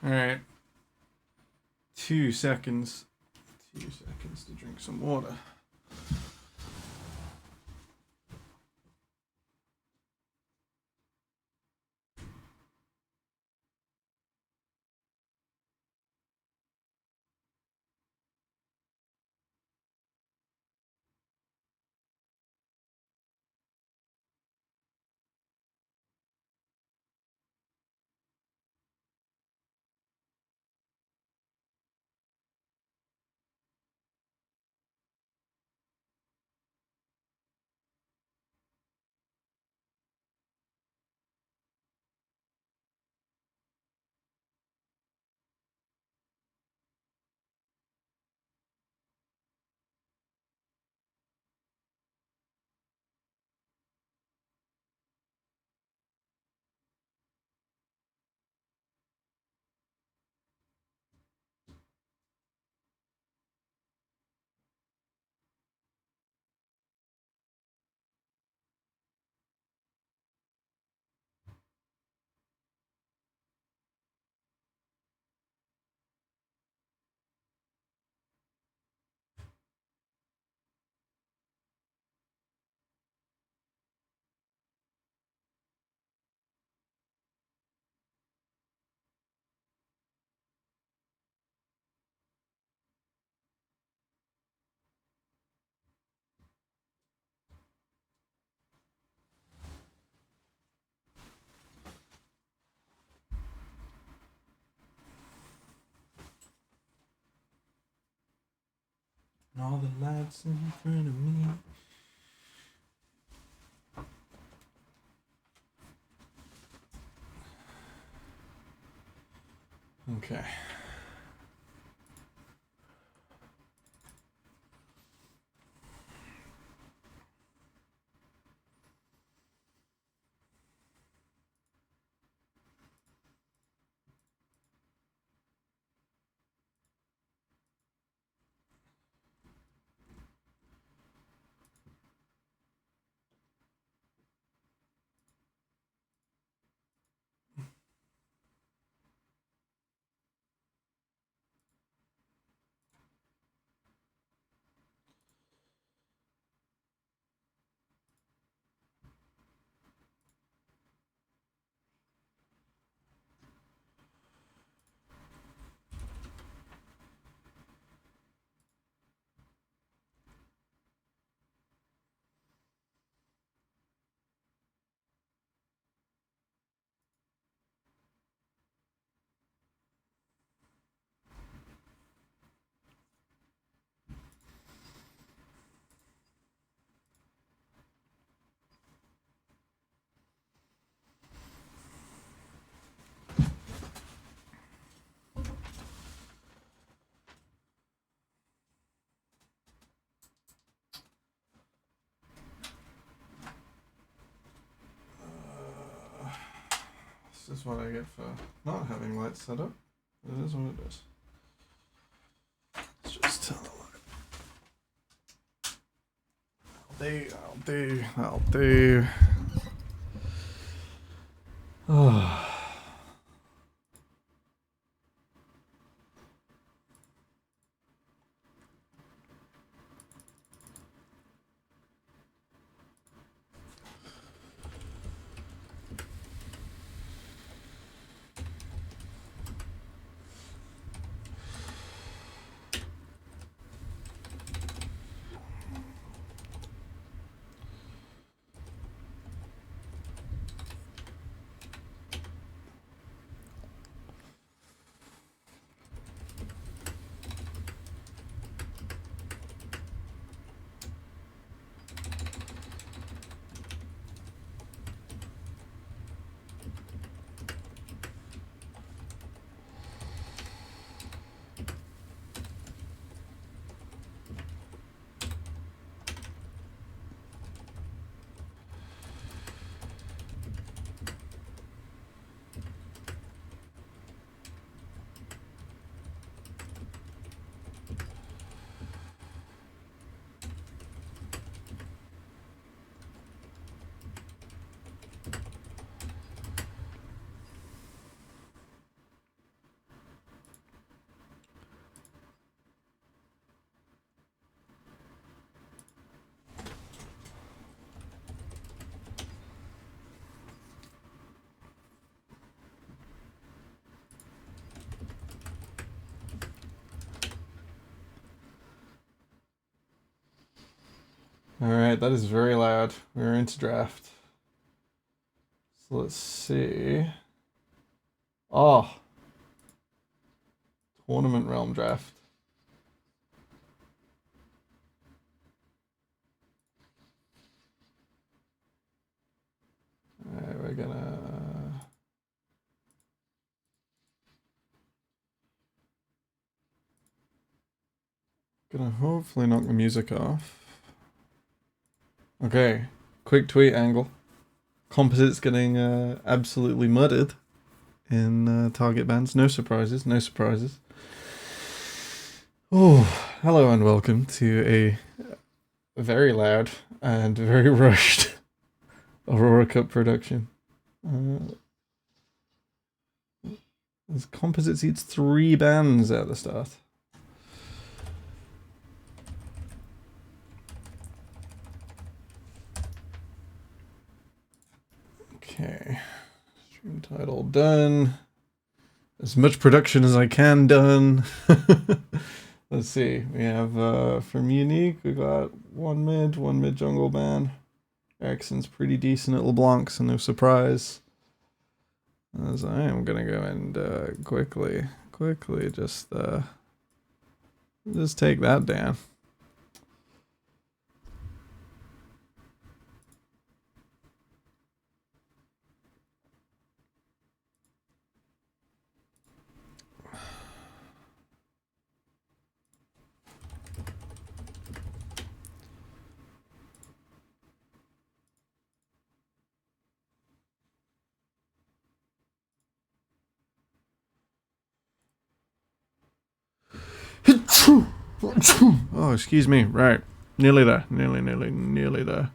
Alright. 2 seconds. 2 seconds to drink some water. And all the lights in front of me. Okay. This is what I get for not having lights set up. It is what it is. Let's just tell the light. I'll do. Oh. Alright, that is very loud. We're into draft. So let's see. Oh. Tournament realm draft. Alright, we're gonna hopefully knock the music off. Okay, quick tweet angle. Composites getting absolutely mudded in target bands. No surprises, no surprises. Oh, hello and welcome to a very loud and very rushed Aurora Cup production. As Composites eats 3 bands at the start. Okay, stream title done. As much production as I can done. Let's see, we have from Unique, we got one mid jungle band. Ericsson's pretty decent at LeBlanc, so no surprise. As I am gonna go and quickly just take that down. Oh, excuse me. Right. Nearly there. Nearly there.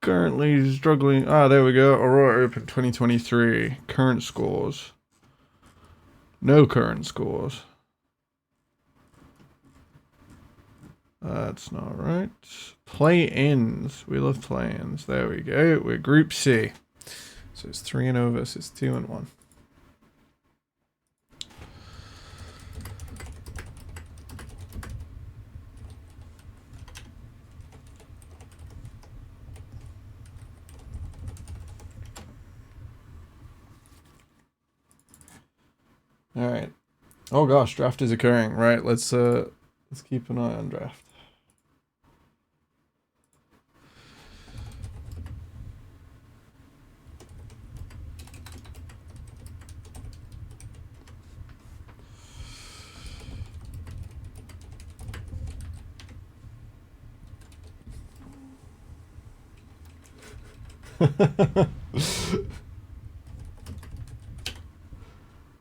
Currently struggling. Ah, there we go. Aurora Open 2023. Current scores. No current scores. That's not right. Play-ins. We love play-ins. There we go. We're Group C. So it's 3-0 versus 2-1. All right. Oh gosh, draft is occurring. Right, let's keep an eye on draft.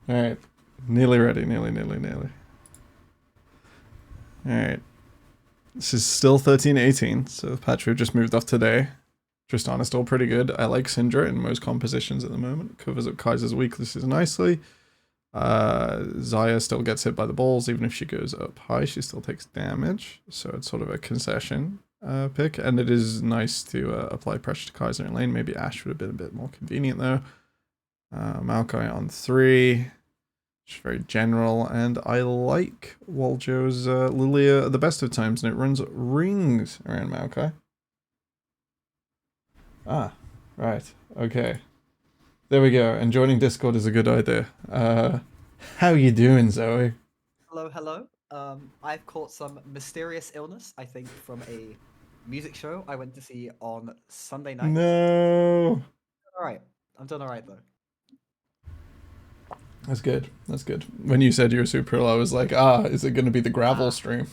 All right. Nearly ready, nearly. Alright. This is still 13-18, so Patrio just moved off today. Tristan is still pretty good. I like Syndra in most compositions at the moment. Covers up Kaiser's weaknesses nicely. Xayah still gets hit by the balls, even if she goes up high, she still takes damage. So it's sort of a concession pick, and it is nice to apply pressure to Kaiser in lane. Maybe Ashe would have been a bit more convenient though. Maokai on 3. It's very general, and I like Waljo's Lilia at the best of times, and it runs rings around Maokai. Ah, right, okay. There we go, and joining Discord is a good idea. How you doing, Zoe? Hello. I've caught some mysterious illness, I think, from a music show I went to see on Sunday night. No! Alright, I'm doing alright though. That's good. When you said you were super ill, I was like, is it going to be the gravel stream?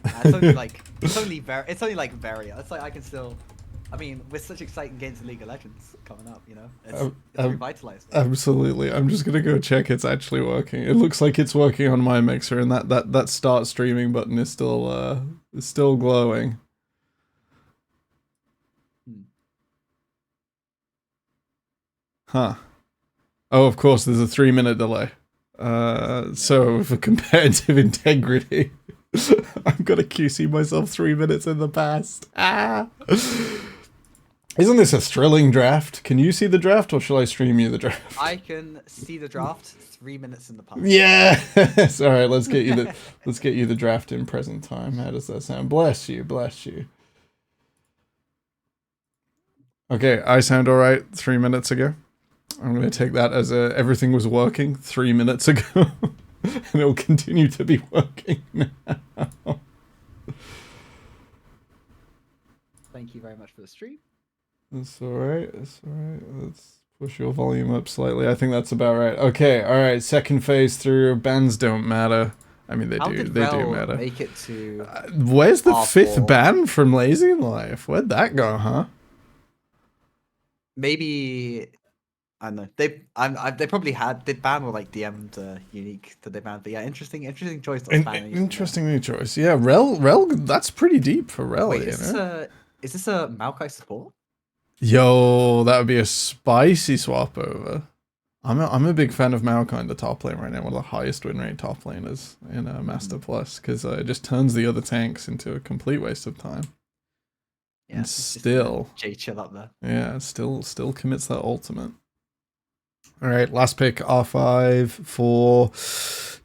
It's only like, it's only very, it's like I can still, I mean, with such exciting games in League of Legends coming up, you know, it's revitalized. Absolutely. I'm just going to go check it's actually working. It looks like it's working on my mixer, and that start streaming button is still glowing. Huh. Oh, of course, there's a 3-minute delay. So for competitive integrity, I'm gonna QC myself 3 minutes in the past. Isn't this a thrilling draft? Can you see the draft, or shall I stream you the draft? I can see the draft 3 minutes in the past. Yes. All right, let's get you the draft in present time. How does that sound? Bless you, bless you. Okay, I sound all right 3 minutes ago. I'm going to take that as everything was working 3 minutes ago, and it will continue to be working now. Thank you very much for the stream. That's all right. That's all right. Let's push your volume up slightly. I think that's about right. Okay. All right. Second phase through. Bans don't matter. I mean, they do. They do matter. Make it to. Where's the fifth ban from Lazy in Life? Where'd that go, huh? Maybe. I don't know. They probably did ban or like DM'd Unique that they banned. But yeah, interesting choice. Interestingly choice. Yeah, Rel. That's pretty deep for Rel. Wait, is this a Maokai support? Yo, that would be a spicy swap over. I'm a big fan of Maokai in the top lane right now, one of the highest win rate top laners in Master Plus, because it just turns the other tanks into a complete waste of time. Yeah, and still J-chill up there. Yeah, still commits that ultimate. All right, last pick R5 for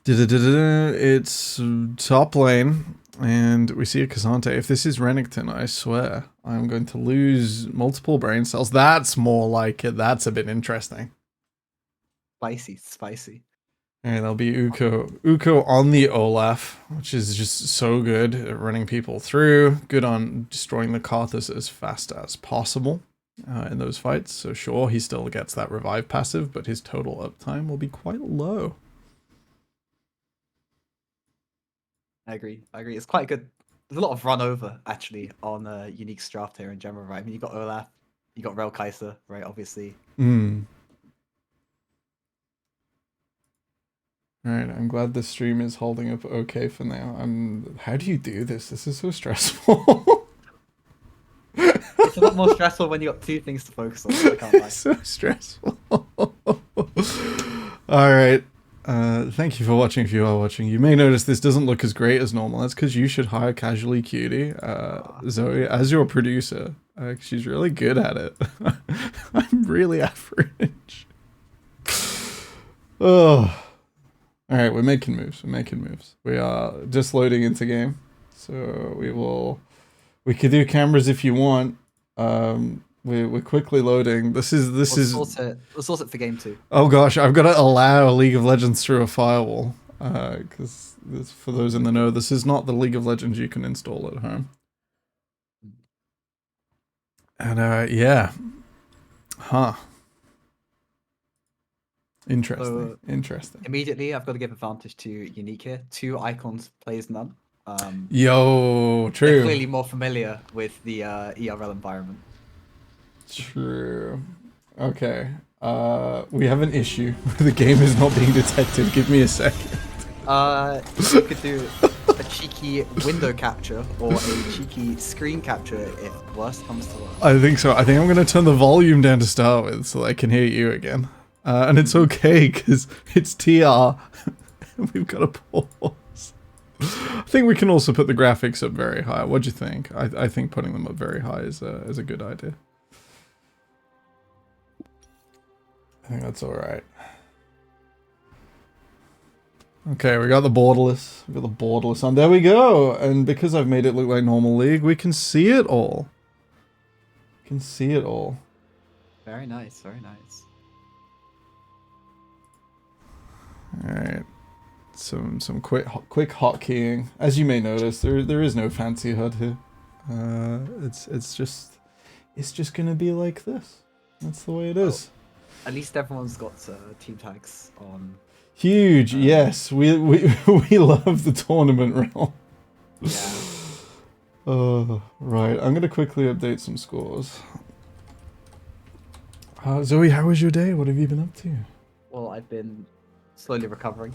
it's top lane. And we see a Kazante. If this is Renekton, I swear, I'm going to lose multiple brain cells. That's more like it. That's a bit interesting. Spicy. All right, that'll be Uko. Uko on the Olaf, which is just so good at running people through. Good on destroying the Karthus as fast as possible in those fights. So sure, he still gets that revive passive, but his total uptime will be quite low. I agree. It's quite good. There's a lot of run over actually on Unique's draft here in general, right? I mean, you got Olaf, you got Rel Kaiser, right? Obviously. Alright, I'm glad the stream is holding up okay for now. How do you do this? This is so stressful. It's a lot more stressful when you got two things to focus on. So I can't lie. It's so stressful. Alright. Thank you for watching if you are watching. You may notice this doesn't look as great as normal. That's because you should hire CasuallyCutie, Zoe, as your producer. She's really good at it. I'm really average. Oh. Alright, we're making moves. We are just loading into game. So we could do cameras if you want. We're quickly loading. We'll sort it for game 2. Oh gosh, I've got to allow League of Legends through a firewall. Because for those in the know, this is not the League of Legends you can install at home. And yeah. Huh. Interesting. Interesting. Immediately, I've got to give advantage to Unique here. 2 icons plays none. Yo, true. They're clearly more familiar with the ERL environment. True. Okay. We have an issue. The game is not being detected. Give me a second. You could do a cheeky window capture or a cheeky screen capture if worst comes to worst. I think so. I think I'm going to turn the volume down to start with so I can hear you again. And it's okay because it's TR. We've got to pause. I think we can also put the graphics up very high. What do you think? I think putting them up very high is a good idea. I think that's all right. Okay, we got the borderless. We got the borderless on. There we go. And because I've made it look like normal League, we can see it all. We can see it all. Very nice. Very nice. All right. Some quick hotkeying. As you may notice, there is no fancy HUD here. It's just gonna be like this. That's the way it is. At least everyone's got team tags on. Huge, yes. We love the tournament realm. Yeah. Right. I'm gonna quickly update some scores. Zoe, how was your day? What have you been up to? Well, I've been slowly recovering.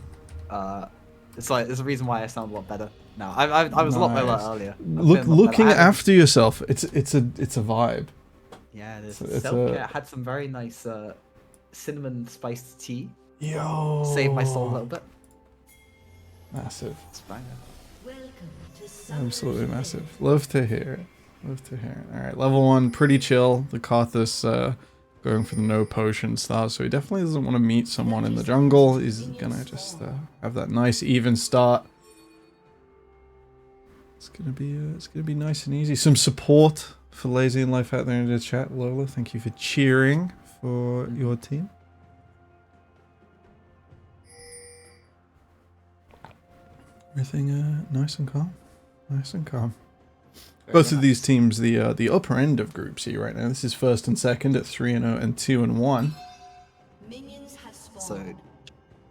It's there's a reason why I sound a lot better now. I was a lot better earlier. Looking after yourself. It's a vibe. Yeah, there's self-care. I had some very nice cinnamon spiced tea. Yo. Saved my soul a little bit. Massive. It's fine. Absolutely massive. Love to hear it. Love to hear it. Alright, level 1, pretty chill. The Karthus going for the no potion start, so he definitely doesn't want to meet someone in the jungle. He's gonna just have that nice even start. It's gonna be nice and easy. Some support for Lazy and Life out there in the chat. Lola, thank you for cheering for your team. Everything nice and calm. Nice and calm. Both of these teams, the upper end of Group C right now. This is first and second at 3-0 and 2-1. So,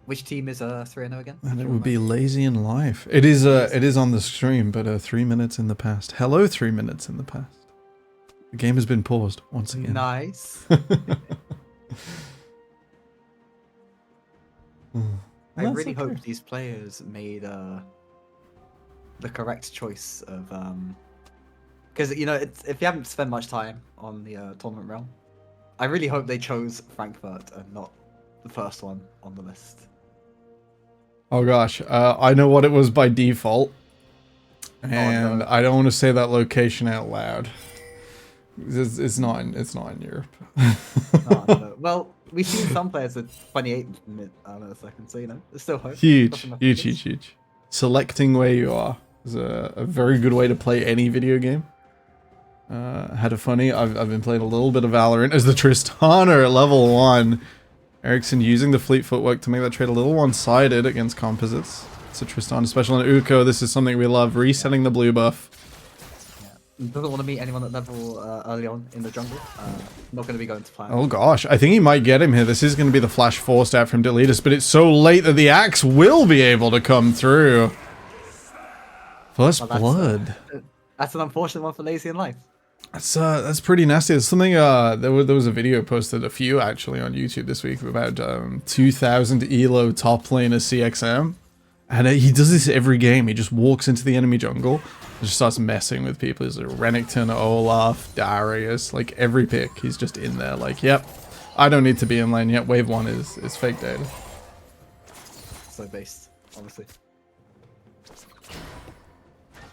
which team is 3-0 again? And it would be Lazy and Life. It is on the stream, but 3 minutes in the past. Hello, 3 minutes in the past. The game has been paused once again. Nice. I really hope these players made the correct choice of because you know if you haven't spent much time on the tournament realm, I really hope they chose Frankfurt and not the first one on the list. Oh gosh, I know what it was by default, and I don't want to say that location out loud. It's not in Europe. No. Well, we've seen some players with 28 seconds, so you know, there's still hope. Huge. Selecting where you are is a very good way to play any video game. Had a funny, I've been playing a little bit of Valorant as the Tristana at level 1. Ericsson using the fleet footwork to make that trade a little one-sided against composites. It's a Tristana special on Uko. This is something we love, resetting the blue buff. Doesn't want to meet anyone at level early on in the jungle. Not going to be going to plan. Oh gosh, I think he might get him here. This is going to be the flash forced out from Deletus, but it's so late that the axe will be able to come through. First blood. That's an unfortunate one for Lazy in Life. That's pretty nasty. It's something there was a video posted, a few actually, on YouTube this week about 2000 elo top laner CXM, and he does this every game. He just walks into the enemy jungle and just starts messing with people. He's like Renekton, Olaf, Darius, like every pick. He's just in there like, yep, I don't need to be in lane yet. Wave 1 is fake data. So based, honestly.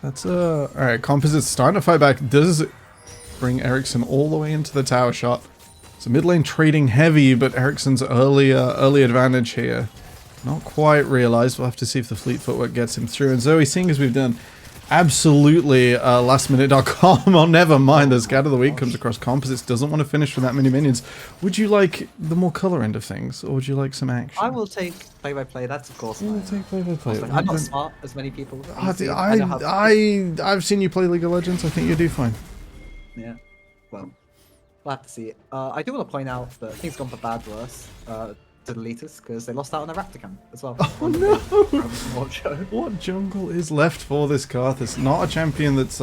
That's alright. Composites starting to fight back. Does bring Ericsson all the way into the tower shot. So mid lane trading heavy, but Ericsson's early advantage here. Not quite realized. We'll have to see if the fleet footwork gets him through. And Zoe, seeing as we've done absolutely lastminute.com, oh never mind, the scout of the week comes across composites, doesn't want to finish with that many minions. Would you like the more color end of things, or would you like some action? I will take play-by-play, that's of course. We'll take play-by-play. I'm not smart as many people. I've seen you play League of Legends. I think you do fine. Yeah, well, we'll have to see it. I do want to point out that things gone for bad worse to the Deletus because they lost out on a Raptor camp as well. Oh no! What jungle is left for this Karthus? Not a champion that's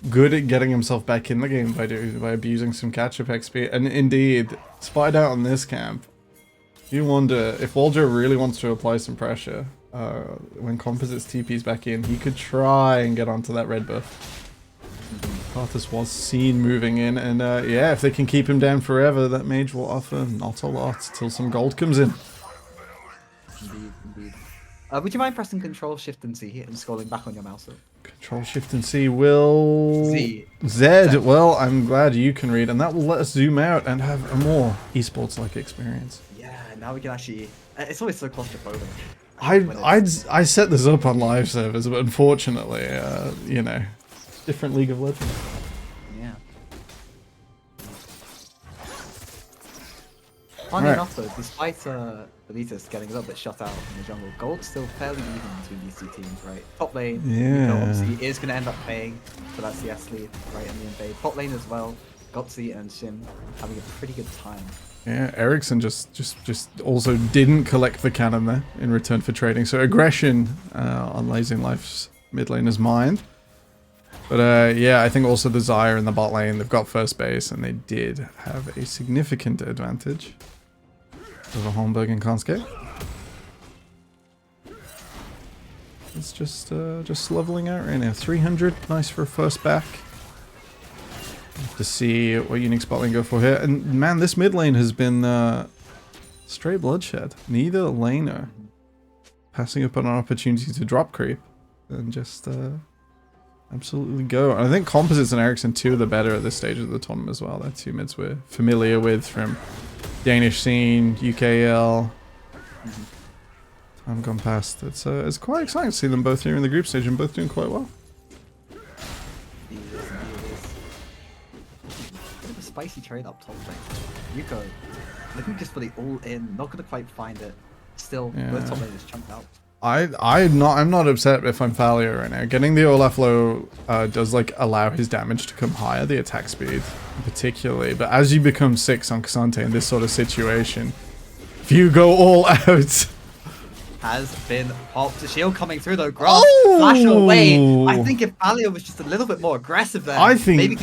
good at getting himself back in the game by abusing some catch-up XP. And indeed, spied out on this camp. You wonder if Waldro really wants to apply some pressure when Composites TP's back in, he could try and get onto that red buff. Karthus was seen moving in, and yeah, if they can keep him down forever, that mage will offer not a lot till some gold comes in. Indeed. Would you mind pressing Control Shift and C and scrolling back on your mouse? Control Shift and C will... Z. Well, I'm glad you can read, and that will let us zoom out and have a more esports-like experience. Yeah, now we can actually... It's always so claustrophobic. I set this up on live servers, but unfortunately, you know, different League of Legends. Yeah. Funny enough though, despite Deletus getting a little bit shut out in the jungle, gold's still fairly even between these two teams, right? Top lane, obviously is going to end up paying for that CS lead, right, in the invade. Bot lane as well, Gotzi and Shin having a pretty good time. Yeah, Ericsson just also didn't collect the cannon there in return for trading. So aggression on Lazy Life's mid laner's mind. But yeah, I think also the Xayah in the bot lane, they've got first base, and they did have a significant advantage over Holmberg and Kaczka. It's just leveling out right now. 300, nice for a first back. Have to see what unique spot lane go for here. And man, this mid lane has been straight bloodshed. Neither laner passing up on an opportunity to drop creep and just Absolutely go. And I think Composites and Ericsson, two are the better at this stage of the tournament as well. They're two mids we're familiar with from Danish scene, UKL. Time gone past. It's quite exciting to see them both here in the group stage and both doing quite well. Bit of a spicy trade up top lane. Yuko looking just for the all in, not gonna quite find it. Still, both top lane is chunked out. I'm not upset if I'm Thalia right now. Getting the Olaf low does like allow his damage to come higher, the attack speed particularly. But as you become 6 on Cassante in this sort of situation, if you go all out. Has been popped. The shield coming through though. Grass flash away. I think if Thalia was just a little bit more aggressive there. I think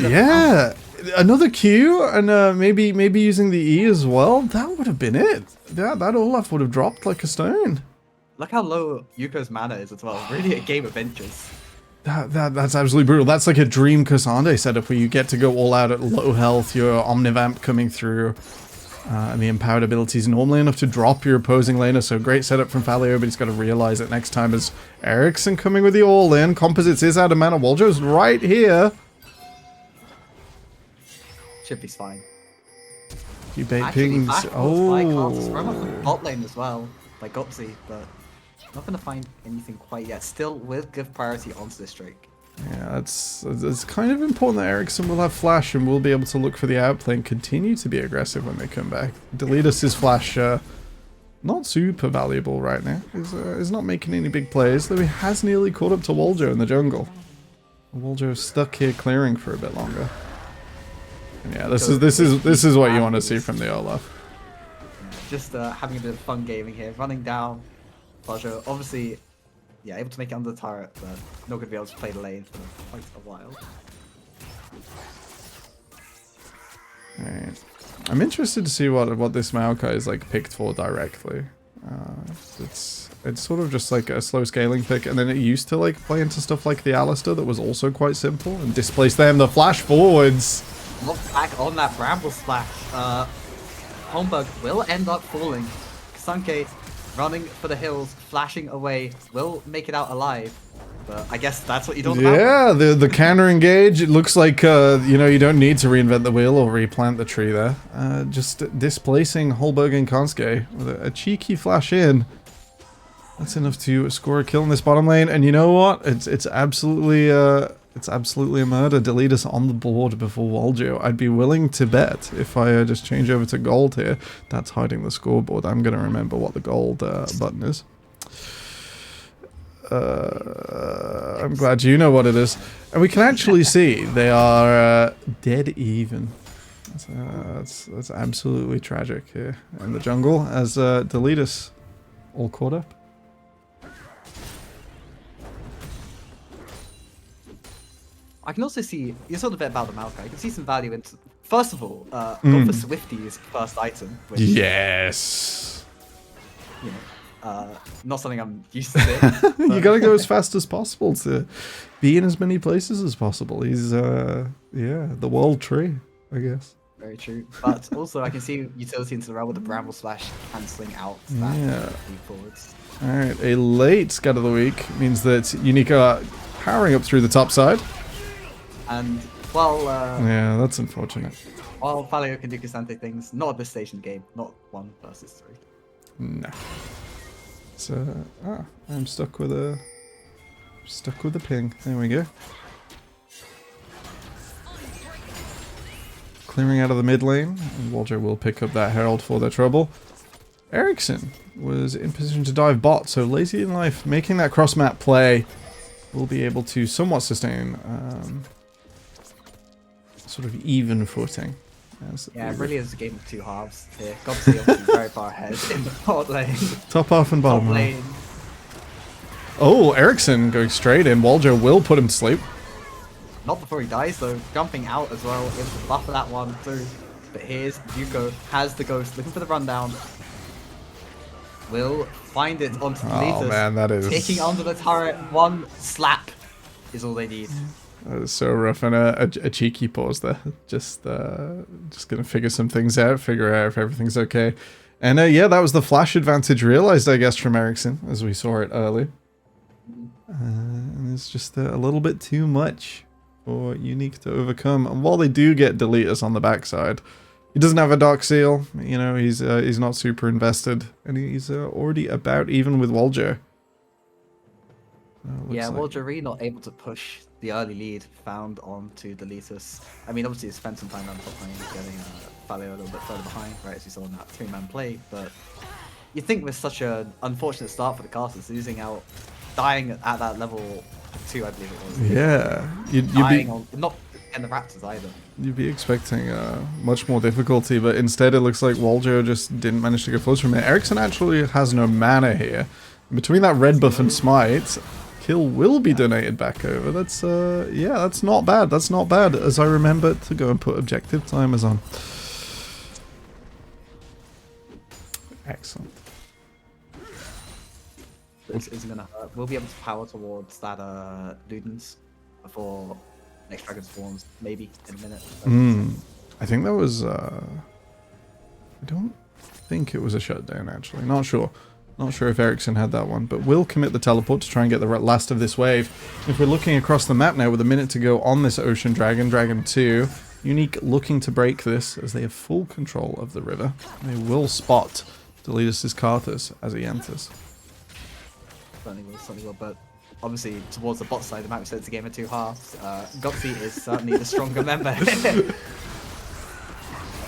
another Q and maybe using the E as well. That would have been it. Yeah, that Olaf would have dropped like a stone. Look how low Yuko's mana is as well. Really a game of inches. That's absolutely brutal. That's like a dream Cassandre setup where you get to go all out at low health, your Omnivamp coming through, and the empowered abilities normally enough to drop your opposing laner. So great setup from Thalia, but he's got to realize it next time as Ericsson coming with the all-in. Composites is out of mana. Waljo's right here. Should be fine. You bait Actually, pings. Run off the bot lane as well by Gopsy, but not going to find anything quite yet. Still will give priority onto this Drake. Yeah, it's kind of important that Ericsson will have flash and will be able to look for the outplay and continue to be aggressive when they come back. Deletus' flash, not super valuable right now. He's not making any big plays, though he has nearly caught up to Waljo in the jungle. Waljo stuck here clearing for a bit longer. And yeah, this is what you want to see from the Olaf. Just having a bit of fun gaming here, running down. Waljo, obviously, yeah, able to make it under the turret, but not going to be able to play the lane for quite a while. Alright. I'm interested to see what this Maokai is like picked for directly. It's sort of just like a slow scaling pick, and then it used to like play into stuff like the Alistair that was also quite simple and displace them. The flash forwards. Look back on that Bramble Splash. Holmberg will end up falling. Kaczka running for the hills, flashing away, will make it out alive. But I guess that's what you don't about. Yeah, the counter engage, it looks like, you know, you don't need to reinvent the wheel or replant the tree there. Just displacing Holberg and Kaczka with a cheeky flash in. That's enough to score a kill in this bottom lane. And you know what? It's absolutely a murder. Deletus on the board before Waljo. I'd be willing to bet if I just change over to gold here. That's hiding the scoreboard. I'm going to remember what the gold button is. I'm glad you know what it is. And we can actually see they are dead even. That's absolutely tragic here in the jungle as Deletus all caught up. I can also see, you saw a bit about the Maokai, I can see some value in, first of all, go for Swifty's first item. Which, yes. You know, not something I'm used to doing. You gotta go as fast as possible to be in as many places as possible. He's, yeah, the world tree, I guess. Very true. But also, I can see utility into the realm with the Bramble Splash cancelling out that forwards. Alright, a late Scat of the Week means that Unica powering up through the top side. And, well, yeah, that's unfortunate. While Thalia can do Cassante things, not at this stage in the game, not 1 versus 3. No. So, I'm stuck with a ping. There we go. Clearing out of the mid lane, and Waljo will pick up that Herald for their trouble. Ericsson was in position to dive bot, so Lazy in Life making that cross map play will be able to somewhat sustain sort of even footing. Yeah, it really is a game of 2 halves here. Gobsy obviously very far ahead in the bot lane. Top half and bottom Top half. lane. Oh, Ericsson going straight in. Waljo will put him to sleep. Not before he dies though, jumping out as well, able to buffer that one through. But here's Yuko, has the ghost, looking for the rundown. Will find it onto the Oh man, that is... taking under the turret, 1 slap is all they need. That is so rough, and a cheeky pause there. Just gonna figure some things out, figure out if everything's okay. And yeah, that was the flash advantage realized, I guess, from Ericsson, as we saw it early. And It's just a little bit too much for Unique to overcome. And while they do get Deletus on the backside, he doesn't have a Dark Seal. You know, he's not super invested, and he's already about even with Waljo. Yeah, Waljo not able to push the early lead found onto Deletus. I mean, obviously he spent some time on top lane getting Falio a little bit further behind, right, as you saw in that 3-man play, but you'd think with such an unfortunate start for the casters, losing out, dying at that level 2, I believe it was. Yeah, you'd be not in the Raptors either. You'd be expecting much more difficulty, but instead it looks like Waljo just didn't manage to go close from it. Ericsson actually has no mana here. Between that red buff and smite, kill will be donated back over. That's yeah, that's not bad. That's not bad, as I remember to go and put objective timers on. Excellent. This isn't gonna hurt. We'll be able to power towards that Ludens before next Dragon spawns, maybe in a minute. I think that was I don't think it was a shutdown actually. Not sure. Not sure if Ericsson had that one, but we'll commit the teleport to try and get the last of this wave. If we're looking across the map now with a minute to go on this Ocean Dragon, Dragon 2, Unique looking to break this as they have full control of the river. They will spot Deletus' Karthus as he enters. Certainly will, but obviously towards the bot side, the map said it's a game of 2 halves. Goxi is certainly the stronger member.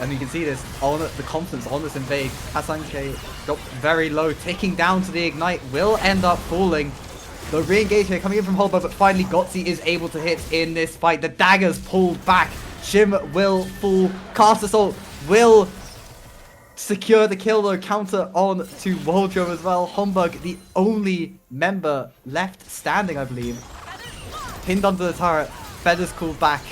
And you can see this on the confidence on this invade. Hasanke got very low, taking down to the ignite, will end up falling. The re-engage here coming in from Holbo, but finally Goxi is able to hit in this fight. The daggers pulled back. Shim will fall. Cast Assault will secure the kill though. Counter on to Waldrum as well. Homburg, the only member left standing, I believe. Pinned under the turret. Feathers called back.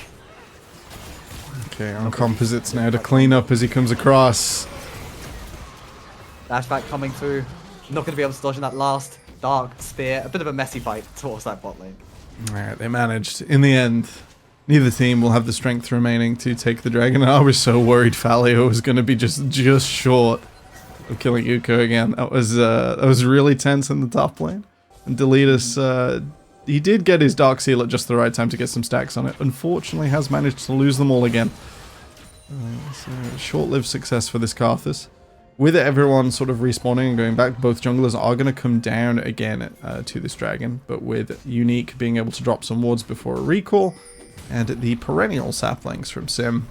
Okay, on composites now to clean up as he comes across. Dashback coming through. Not going to be able to dodge in that last dark spear. A bit of a messy fight towards that bot lane. Alright, they managed. In the end, neither team will have the strength remaining to take the dragon. I was so worried Falio was going to be just short of killing Yuko again. That was really tense in the top lane. And Deletus, he did get his Dark Seal at just the right time to get some stacks on it. Unfortunately, has managed to lose them all again. So short-lived success for this Karthus. With everyone sort of respawning and going back, both junglers are going to come down again to this dragon. But with Unique being able to drop some wards before a recall, and the perennial saplings from Sim,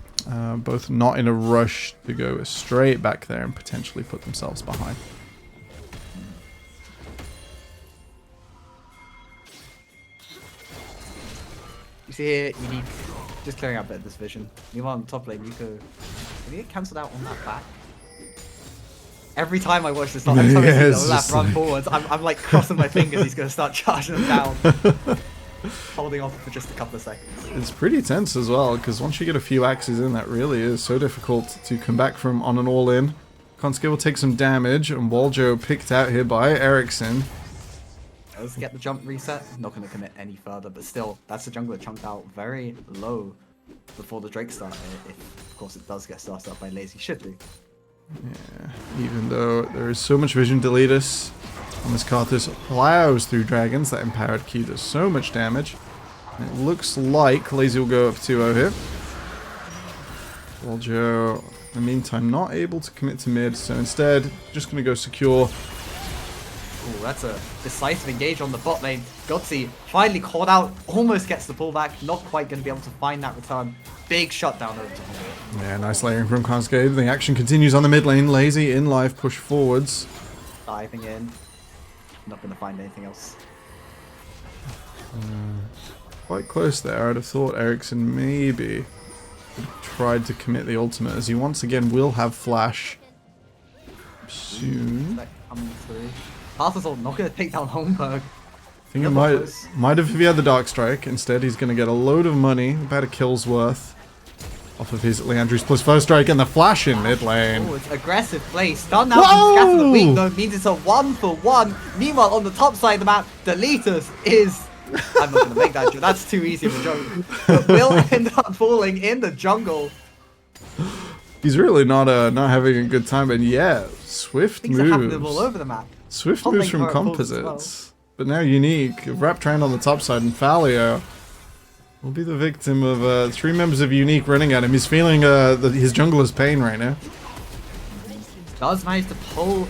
both not in a rush to go straight back there and potentially put themselves behind. You see here, Unique just clearing out a bit of this vision. Meanwhile, on top lane, Yuko, did he get cancelled out on that back? Every time I watch this, every time I see the left run forwards, I'm like crossing my fingers he's going to start charging them down. Holding off for just a couple of seconds. It's pretty tense as well, because once you get a few axes in, that really is so difficult to come back from on an all-in. Kaczka will take some damage, and Waljo picked out here by Ericsson. Let's get the jump reset. Not going to commit any further, but still, that's the jungler chunked out very low before the Drake start. If, of course, it does get started up by Lazy, should do. Yeah, even though there is so much vision, Deletus on this Karthus plows through dragons. That empowered Q does so much damage. And it looks like Lazy will go up 2-0 here. Waljo, in the meantime, not able to commit to mid, so instead, just going to go secure. Ooh, that's a decisive engage on the bot lane. Goxi finally caught out, almost gets the pullback, not quite going to be able to find that return. Big shutdown over to him. Yeah, nice layering from Kaczka. The action continues on the mid lane. Lazy in live push forwards. Diving in. Not going to find anything else. Quite close there. I'd have thought Ericsson maybe tried to commit the ultimate, as he once again will have flash soon. Coming through. Arthur's not going to take down Holmberg. I think it might have if he had the Dark Strike. Instead, he's going to get a load of money, about a kill's worth, off of his Leandri's plus first strike, and the flash in mid lane. Oh, it's aggressive play. Stun out and scatter the weak though means it's a 1-for-1. Meanwhile, on the top side of the map, Deletus is... I'm not going to make that joke. That's too easy of a joke. But will end up falling in the jungle. He's really not having a good time, and yeah, swift Things moves. are happening all over the map. Swift moves from composites. But now Unique, wrapped around on the top side, and Falio will be the victim of 3 members of Unique running at him. He's feeling his jungler's pain right now. Does manage to pull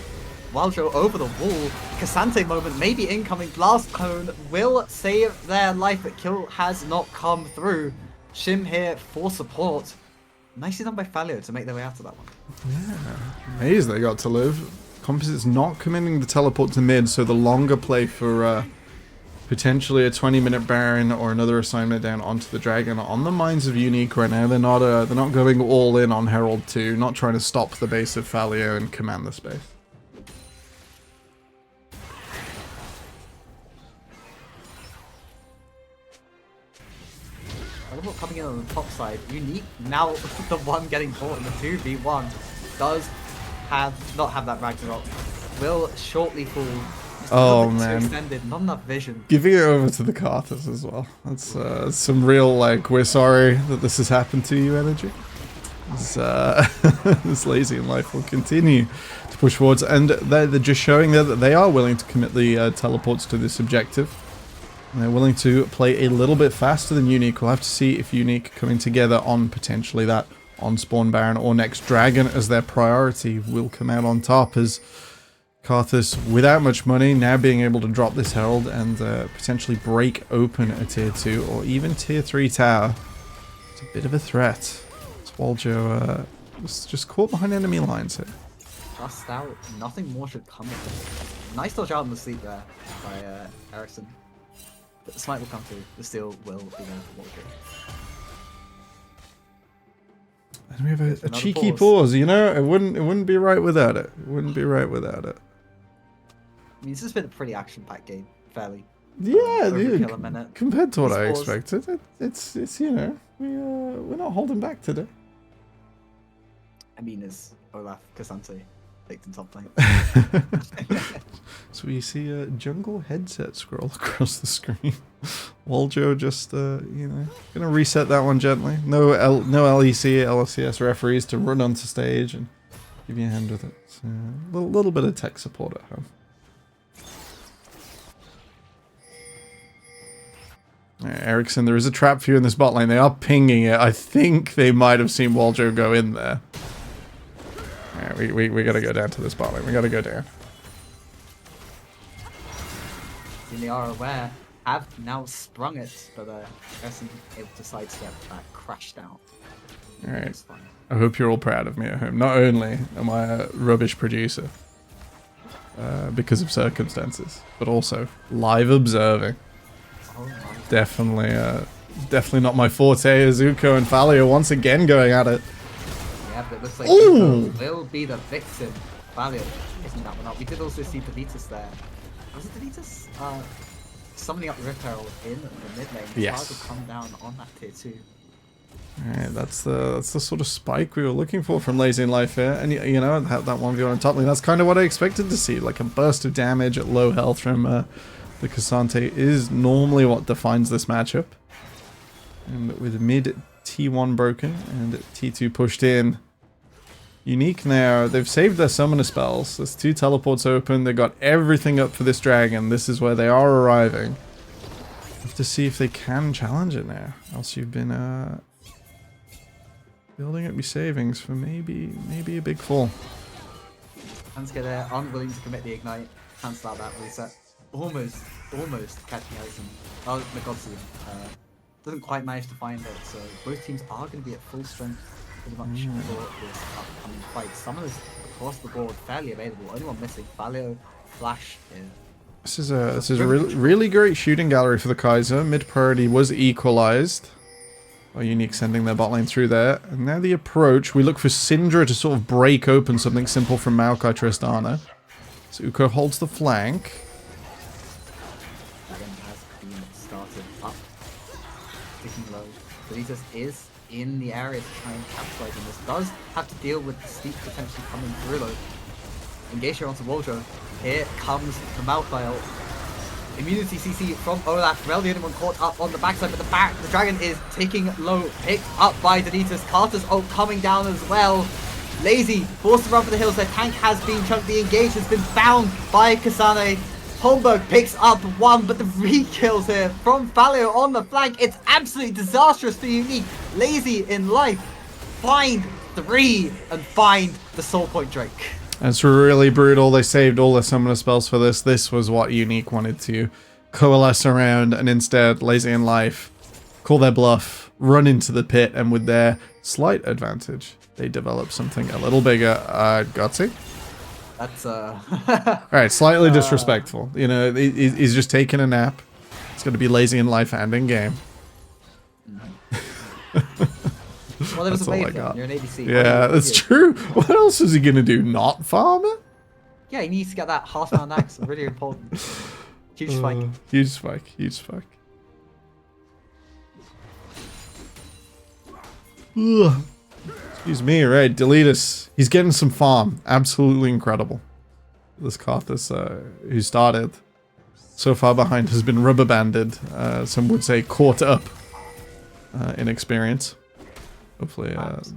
Waljo over the wall. Cassante moment, maybe incoming. Blast Cone will save their life, but kill has not come through. Shim here for support. Nicely done by Falio to make their way out of that one. Yeah, amazed they got to live. Composite's not committing the teleport to mid, so the longer play for potentially a 20-minute Baron or another assignment down onto the Dragon on the minds of Unique right now. They're not going all in on Herald 2, not trying to stop the base of Falio and command the space. Coming in on the top side, Unique now the one getting caught in the 2v1 does not have that Ragnarok. Will shortly fall. Oh man, extended, not enough vision. Giving it over to the Carthus as well. That's some real like, we're sorry that this has happened to you energy. This lazy in life will continue to push forwards, and they're just showing there that they are willing to commit the teleports to this objective. And they're willing to play a little bit faster than Unique. We'll have to see if Unique coming together on potentially that on Spawn Baron or next Dragon as their priority will come out on top, as Carthus, without much money, now being able to drop this Herald and potentially break open a tier 2 or even tier 3 tower. It's a bit of a threat. Waljo was just caught behind enemy lines here. Just out, nothing more should come of it. Nice dodge out in the sleep there by Ericsson. But the smite will come through, the steal will be there for Waljo. And we have a cheeky pause, you know? It wouldn't be right without it. It wouldn't be right without it. I mean, this has been a pretty action-packed game, fairly. Yeah, dude, compared to what I expected, it's you know, we're not holding back today. I mean, is Olaf Cassante picked in top lane? So we see a jungle headset scroll across the screen. Waljo just you know, gonna reset that one gently. No LEC, LCS referees to run onto stage and give you a hand with it. So a little bit of tech support at home. Ericsson, there is a trap for you in this bot lane. They are pinging it. I think they might have seen Waljo go in there. Yeah, we gotta go down to this bot lane. We gotta go down. And they are aware, have now sprung it, but Ericsson able to sidestep that crashed out. Alright. I hope you're all proud of me at home. Not only am I a rubbish producer because of circumstances, but also live observing. Definitely not my forte. Zuko and Falio once again going at it. Yeah, but it looks like Zuko will be the victim. Falio isn't that one up. We did also see Deletus there. Was it Deletus? Summoning up the Rift Herald in the mid lane. Yes. To come down on that tier 2. Alright, that's the sort of spike we were looking for from Lazy in Life here. And you know, that 1v1 on top lane, that's kind of what I expected to see. Like a burst of damage at low health from the Cassante is normally what defines this matchup. And with mid T1 broken and T2 pushed in. Unique now, they've saved their summoner spells. There's 2 teleports open. They got everything up for this dragon. This is where they are arriving. Have to see if they can challenge it now. Else you've been building up your savings for maybe a big fall. Hanska there, unwilling to commit the ignite. Cancel out that reset. Almost catching Ericsson. Oh, Megotsu doesn't quite manage to find it, so both teams are going to be at full strength pretty much for this upcoming fight. Summoners across the board fairly available. Only one missing, Falio, Flash here. This is a really great shooting gallery for the Kaiser. Mid priority was equalized by Unique sending their bot lane through there. And now the approach, we look for Syndra to sort of break open something simple from Maokai Tristana. Zuko holds the flank. Deletus is in the area to try and capitalize on this. Does have to deal with the sleep potentially coming through though. Engage onto Waljo. Here comes the Malphile. Immunity CC from Olaf. Rel the only one caught up on the backside, but the dragon is taking low. Picked up by Deletus. Carter's ult coming down as well. Lazy forced to run for the hills. Their tank has been chunked. The engage has been found by Kasane. Holmberg picks up one, but the re-kills here from Falio on the flank. It's absolutely disastrous for Unique. Lazy in life. Find 3 and find the Soul Point Drake. It's really brutal. They saved all their summoner spells for this. This was what Unique wanted to coalesce around, and instead, Lazy in life, call their bluff, run into the pit, and with their slight advantage, they develop something a little bigger. Gutsy? That's, Alright, slightly disrespectful. You know, he's just taking a nap. It's going to be Lazy in life and in game. Well, there was That's a all I wave got. You're an ADC. Yeah, that's true. What else is he going to do? Not farm it? Yeah, he needs to get that half-round axe. Really important. Huge spike. Huge spike. Huge spike. Ugh. Excuse me, right? Deletus. He's getting some farm. Absolutely incredible. This Karthus, who started so far behind, has been rubber banded. Some would say caught up in experience. Hopefully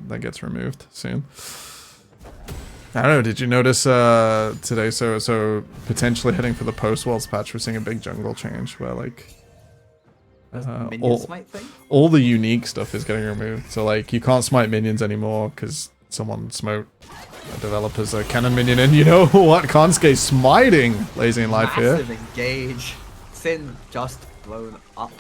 that gets removed soon. I don't know, did you notice today, so potentially heading for the post-Worlds patch, we're seeing a big jungle change where like all the unique stuff is getting removed. So like you can't smite minions anymore because someone smote a developer's a cannon minion, and you know what? Kansuke smiting Lazy in life here. Massive engage. Sin just blown up.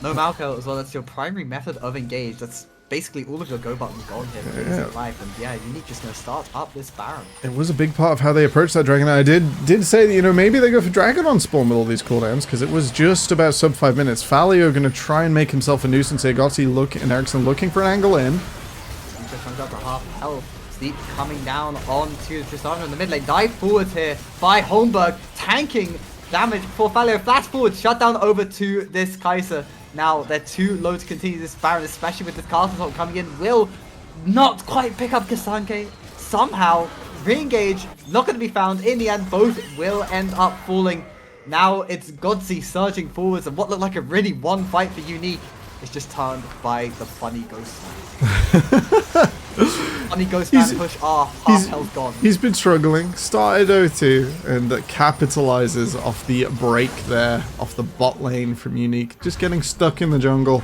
No Malco as well, that's your primary method of engage. That's basically all of your go buttons gone here for Lazy in life, and yeah, Unique just gonna start up this Baron. It was a big part of how they approached that Dragon. I did say that, you know, maybe they go for Dragon on spawn with all these cooldowns, because it was just about sub 5 minutes. Falio gonna try and make himself a nuisance here. Gotsi and Ericsson looking for an angle in. Just comes up to half health. Steep coming down onto Tristana in the mid lane. Dive forwards here by Holmberg, tanking damage for Falio. Flash forward, shut down over to this Kaiser. Now they're too low to continue this Baron, especially with this Castle Assault coming in. Will not quite pick up Kaczka. Somehow re-engage, not going to be found. In the end, both will end up falling. Now it's Godzi surging forwards, and what looked like a really one fight for Unique is just turned by the funny ghost man. Funny ghost man push half health gone. He's been struggling. Started 0-2 and capitalizes off the break there, off the bot lane from Unique. Just getting stuck in the jungle.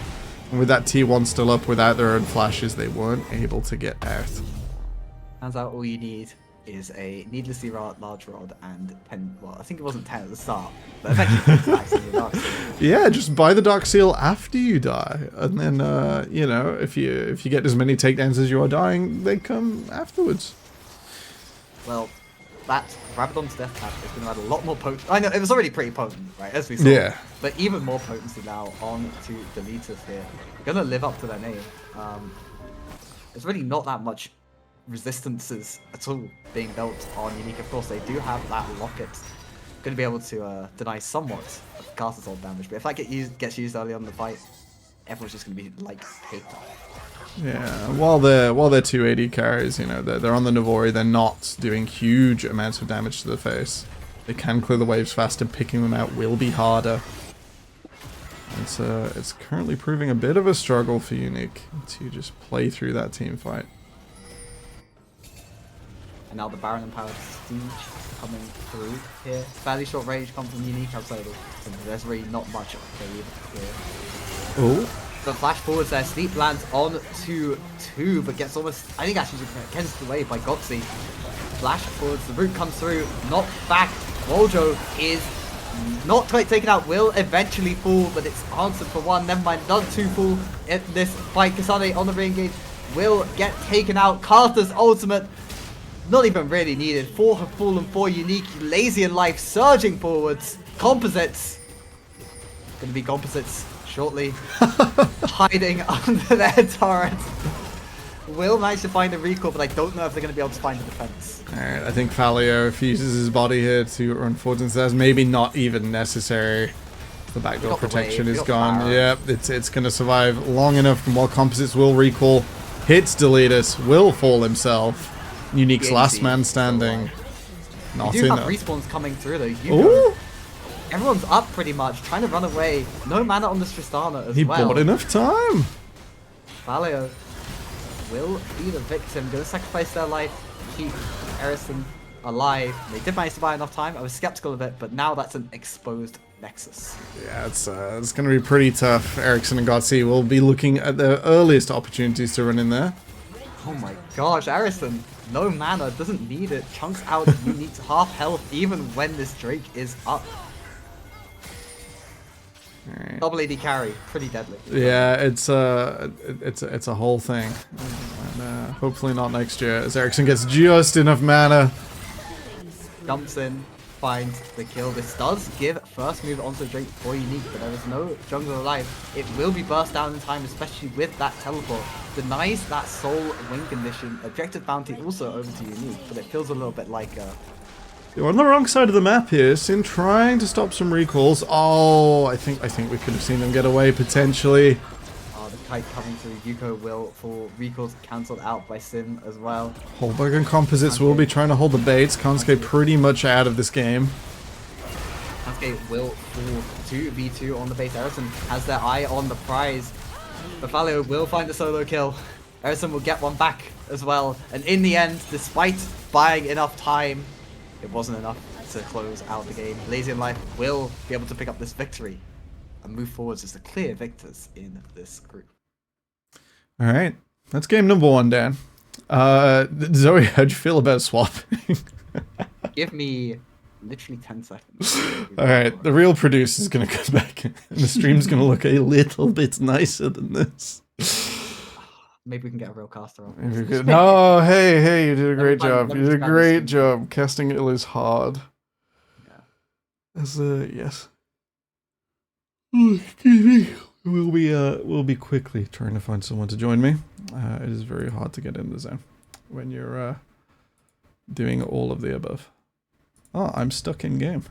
And with that T1 still up without their own flashes, they weren't able to get out. Turns out all you need is a needlessly large rod and 10, well, I think it wasn't 10 at the start, but eventually yeah, just buy the Dark Seal after you die, and then you know, if you get as many takedowns as you are dying, they come afterwards. Well, that Rabadon's death cap is going to add a lot more potent. I know it was already pretty potent, right, as we saw. Yeah. But even more potency now on to Deletus here. Going to live up to their name. There's really not that much resistances at all being built on Unique. Of course, they do have that locket. Going to be able to deny somewhat of Cast Assault damage, but if that gets used early on in the fight, everyone's just going to be like paper. Yeah, while they're 280 carries, you know, they're on the Navori, they're not doing huge amounts of damage to the face. They can clear the waves fast, and picking them out will be harder. It's currently proving a bit of a struggle for Unique to just play through that team fight. And now the Baron Empowered Siege coming through here. Fairly short range comes from Unique outside of. There's really not much of a here. Oh. The flash forwards there. Sleep lands on to 2, but gets almost, I think actually just gets away by Godzi. Flash forwards, the root comes through, knocked back. Woljo is not quite taken out, will eventually fall, but it's answered for 1. Never mind, does 2 fall in this fight. Kasane on the re-engage will get taken out. Carter's ultimate. Not even really needed. 4 have fallen for Unique. Lazy in life, surging forwards. Composites. Gonna be composites shortly. Hiding under their turret. Will manage to find a recall, but I don't know if they're gonna be able to find the defense. Alright, I think Falio fuses his body here to run forwards and says maybe not even necessary. The backdoor protection is gone. Yep, it's gonna survive long enough, and while composites will recall, hits Deletus, will fall himself. Unique's last man standing. Not you do enough. have respawns coming through though. Everyone's up pretty much, trying to run away. No mana on this Tristana as well. He bought enough time. Falio will be the victim. Gonna sacrifice their life. Keep Harrison alive. They did manage to buy enough time. I was skeptical of it, but now that's an exposed Nexus. Yeah, it's going to be pretty tough. Ericsson and Godsey will be looking at the earliest opportunities to run in there. Oh my gosh, Harrison, no mana, doesn't need it. Chunks out unique to half health even when this Drake is up. Right. Double AD carry, pretty deadly. Yeah, it's a whole thing. And, hopefully not next year, as Ericsson gets just enough mana. Jumps in, finds the kill. This does give first move onto Drake for unique, but there is no jungle alive. It will be burst down in time, especially with that teleport. Denies that soul win condition. Objective bounty also over to unique, but it feels a little bit like You're on the wrong side of the map here. Sin trying to stop some recalls. Oh, I think we could have seen them get away potentially. the kite coming through. Yuko will for recalls cancelled out by Sin as well. Holberg and Composites will be trying to hold the baits. Kansuke pretty much out of this game. Kansuke will fall 2v2 on the base. Harrison has their eye on the prize. Bafalio will find a solo kill. Harrison will get one back as well. And in the end, despite buying enough time, it wasn't enough to close out the game. Lazy and Life will be able to pick up this victory and move forwards as the clear victors in this group. All right, that's game number 1, Dan. Zoe, how'd you feel about swapping? Give me literally 10 seconds. All right, the real producer is going to come back and the stream's going to look a little bit nicer than this. Maybe we can get a real caster on. No, hey, you did a great job. You did a great job. Casting ill is hard. Yeah. Yes. Oh, excuse me. We'll be quickly trying to find someone to join me. It is very hard to get in the zone when you're doing all of the above. Oh, I'm stuck in game.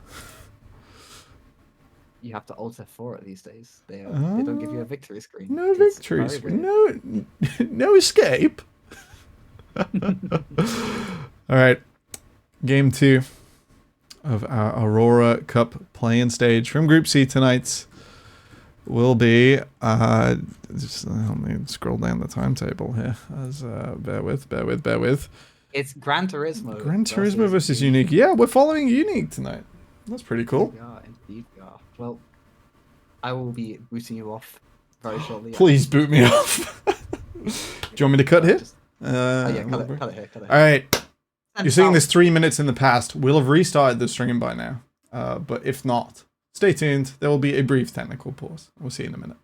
You have to alt F4 these days. They don't give you a victory screen. No victory screen. No escape. All right. Game 2 of our Aurora Cup play-in stage from Group C tonight will be just let me scroll down the timetable here. As bear with. It's Gran Turismo. Gran Turismo versus Unique. Yeah, we're following Unique tonight. That's pretty cool. Yeah, indeed we are. Well, I will be booting you off very shortly. Please boot me off. Do you want me to cut here? Yeah, cut it here. All right. You're seeing this 3 minutes in the past. We'll have restarted the stream by now. But if not, stay tuned. There will be a brief technical pause. We'll see you in a minute.